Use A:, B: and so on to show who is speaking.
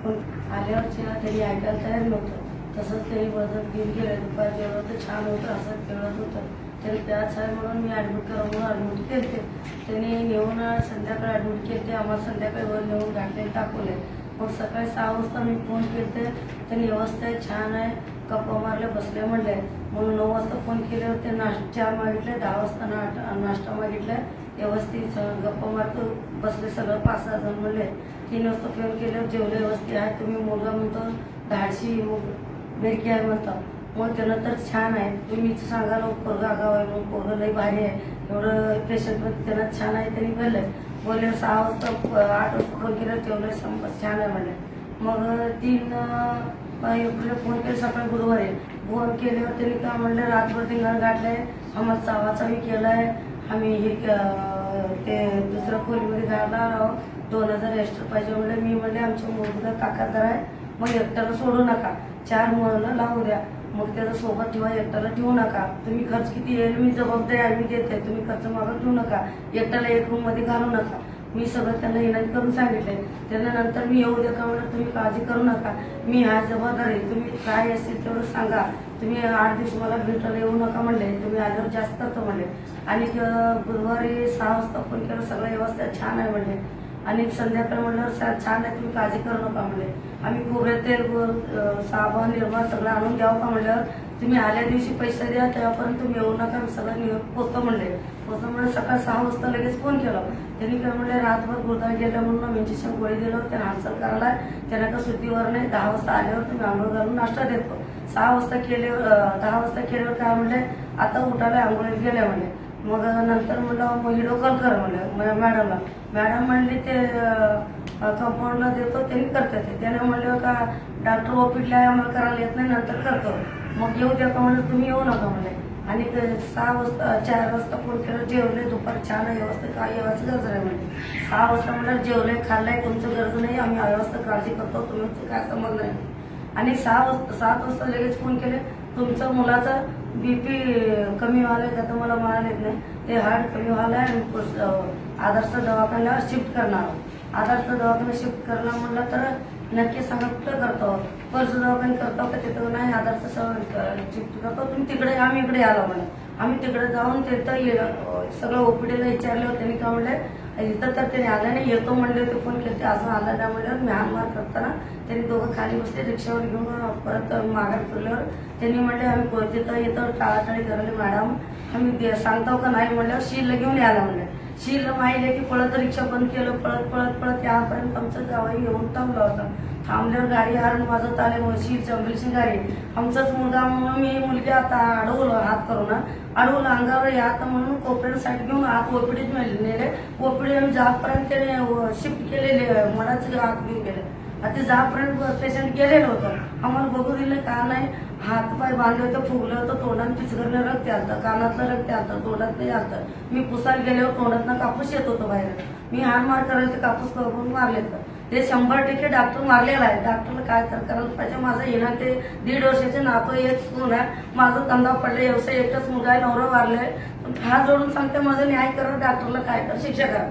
A: Phone आल्यावर तरी ऐकायला तयार नव्हतं. तसंच त्यांनी वजन घेऊन गेलं. दुपार जेवण होतं, छान होतं, असं खेळत होतं. त्यांनी प्यास आहे म्हणून मी ॲडमिट करा म्हणून ॲडमिट केले. त्यांनी नेऊन संध्याकाळी ॲडमिट केले. आम्हाला संध्याकाळी वर नेऊन घातले, टाकवले. मग सकाळी 6 वाजता मी फोन केले. त्यांनी व्यवस्था आहे, छान आहे, गप्पा मारले, बसले म्हणले. म्हणून 9 वाजता फोन केल्यावर ते चहा मागितले. 10 वाजता नाश्ता मागितला. व्यवस्थित गप्पा मारतो बसले, सगळं 5-6 जण म्हणले. 3 वाजता फोन केल्यावर जेवले, व्यवस्थित आहे. तुम्ही मुलगा म्हणतो धाडशी बेरकी आहे म्हणता. मग त्यानं तर छान आहे, तुम्हीच सांगा पोरगा आगाव आहे, मग पोरं लई भारी आहे, एवढं पेशंटमध्ये त्यानं छान आहे. त्यांनी बोलले 6 वाजता 8 वाजता फोन केला, तेवढं छान आहे म्हणले. मग 3 एप्रिलला फोन केला, सकाळी गुरुवारी फोन केल्यावर त्यांनी काय म्हणलं, रातभर धिंगाण गाठलंय, आम्हाला चावाचावी केलाय, आम्ही हे ते दुसऱ्या खोलीमध्ये घालणार आहोत, 2000 एक्स्ट्रा पाहिजे म्हणले. मी म्हणले आमच्या मुलगा ताकददार आहे, मग एकट्याला सोडू नका, 4 मुलांना लावू द्या, मग त्याचा सोबत ठेवा, एकट्याला ठेवू नका. तुम्ही खर्च किती येईल मी जबाबदारी आम्ही देते, तुम्ही खर्च मागं ठेवू नका, एकट्याला एक रूममध्ये घालू नका. मी सगळं त्यांना विनंती करून सांगितले. त्यांना नंतर मी येऊ द्या का म्हणलं, तुम्ही काळजी करू नका, मी हा जबाबदारी, तुम्ही काय असेल तेवढं सांगा, तुम्ही 8 दिवस मला भेटायला येऊ नका म्हणले, तुम्ही आल्यावर जास्त करतो म्हणले. आणि गुरुवारी 6 वाजता फोन केला, सगळं व्यवस्था छान आहे म्हणले. आणि संध्याकाळी म्हणल्यावर छान आहे, तुम्ही काळजी करू नका म्हणले. आम्ही खोबरे तेल साबण निर्मा सगळं आणून द्यावं का म्हणल्यावर, तुम्ही आल्या दिवशी पैसे द्या, तेव्हापर्यंत तुम्ही येऊ नका, सगळं पोचतो म्हणले. पोचतो म्हणजे सकाळी 6 वाजता लगेच फोन केला. त्यांनी काय म्हणले, रातभर गुरुद्वारा गेल्या म्हणून इंजेक्शन गोळी दिलं, त्यांना हालचाल करायला, त्यांना का सुट्टीवर नाही, 10 वाजता आल्यावर तुम्ही आंघोळ घालून नाश्ता देतो. 6 वाजता केल्यावर 10 वाजता केल्यावर काय म्हणले, आता उठायला आंघोळीला गेल्या म्हणले. मग नंतर म्हणलं मग व्हिडिओ कॉल कर म्हणलं मॅडमला. मॅडम म्हणले ते कंपाऊंडला देतो, त्यांनी करतात ते. त्याने म्हणलं का डॉक्टर ओपीडला आम्हाला करायला येत नाही, नंतर करतो, मग येऊ द्या का म्हणलं, तुम्ही येऊ नका म्हणले. आणि 4 वाजता फोन केलं, जेवले, दुपारी छान आहे, व्यवस्था काय येवायची गरज नाही म्हणले. 6 वाजता म्हणलं जेवले, खाल्लाय, तुमचं गरज नाही, आम्ही व्यवस्था काळजी करतो, तुम्ही काय समज नाही. आणि 7 वाजता लगेच फोन केले, तुमचं मुलाचा BP कमी व्हायला का, तर मला म्हणाले नाही, ते हार्ट कमी व्हायला आणि आदर्श दवाखान्याला शिफ्ट करणार. आदर्श दवाखान्यात शिफ्ट करणार म्हणलं तर नक्की सांगा कुठं करतो, कर्ज दवाखान्यात करतो का, तिथं नाही, आदर्श शिफ्ट करतो, तुम्ही तिकडे, आम्ही इकडे आलो म्हणे. आम्ही तिकडे जाऊन तिथं सगळं ओपीडीला विचारलं, त्यांनी काय म्हणले, इथं तर त्यांनी आलं नाही, येतो म्हणले होते, फोन केले, अजून आला नाही म्हणल्यावर म्यानमार करताना त्यांनी दोघं खाली बसले, रिक्षावर घेऊन परत माघार फिरल्यावर त्यांनी म्हणले, आम्ही तिथं येतो, टाळाटाळी करायला मॅडम, आम्ही सांगतो का नाही म्हणल्यावर शीलला घेऊन यायला म्हणले. शीलला माहिले की पळत रिक्षा बंद केलं, पळत यापर्यंत आमचं जावई येऊन थांबला होता. थांबल्यावर गाडी हारून वाजत आले, शीलच्या अंबुलीची गाडी, आमचाच मुलगा म्हणून मी मुलगी आता अडवलं, हात करून अडवलं, अंगावर यात म्हणून कोपऱ्याला साईड घेऊन हात ओपीडीत नेले. ओपीडी आम्ही जापर्यंत त्याने शिफ्ट केलेले, मनाचे हात घेऊन गेले. आता जापर्यंत पेशंट गेलेलं होतं, आम्हाला बघू दिलं का नाही, हातपाय बांधले होते, फुगलं होतं, तोंडात पिचगरनं रक्त आलतं, कानातलं रक्त आलतं, तोंडात नाही आलतं. मी पुसायला गेल्यावर तोंडातनं कापूस येत होतं बाहेर, मी हाण मार करायला ते कापूस करून मारले तर ते 100% डॉक्टर मारलेला आहे. डॉक्टरला काय तर करायला पाहिजे. माझं येणार ते 1.5 वर्षाचे नातं एक सून आहे, माझं धंदा पडले, व्यवसाय एकच मुलगा आहे, नवरा वारलाय, हात जोडून सांगते माझं न्याय करा, डॉक्टरला काय कर, शिक्षा करा.